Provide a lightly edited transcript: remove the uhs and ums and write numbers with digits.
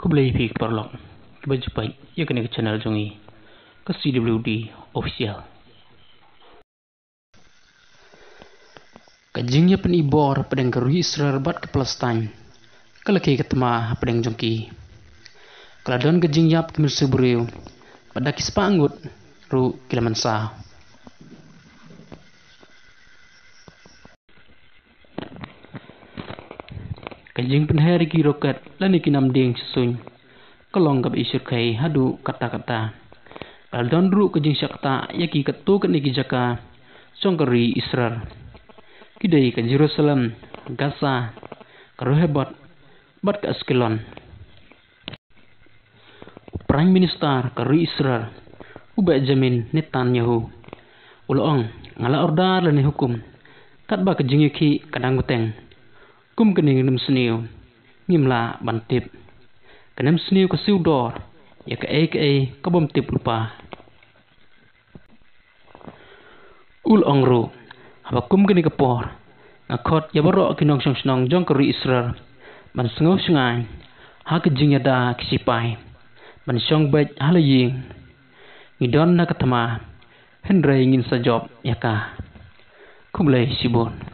Kublai Pik Parlok Kebajupai ya kena ke channel jongi ke CWD official kajingnya penibor pedang kerui Israel bat ke Palestine kelaki ketema pedang jongki keladon kajingnya kemir sebreu pada kispa anggut ru kilaman sah kajing penhari ki roket lani kinam ding susuny kelong kap isur kai hadu kata-kata keladon ru kajing syakta yaki ketu keniki jaka songkeri Israel kidai ke Jerusalem Gaza kerohebat bat ke Askelon Prime Minister keri Israel ubah jamin Netanyahu uloong ngala order lani hukum kat ba kajing yaki kadang guteng kum kening nem seniu ngimla bantip kenem seniu ke siudor ya ke kabom tip lupa ul ongru haba kum kening kepor ngakot ya borok kinong snong jong keri Israel man sengo sungai ha kejing yada kisipai man song bet halaying ngidon na katama hendrai ngin sajob yaka kumlai sibon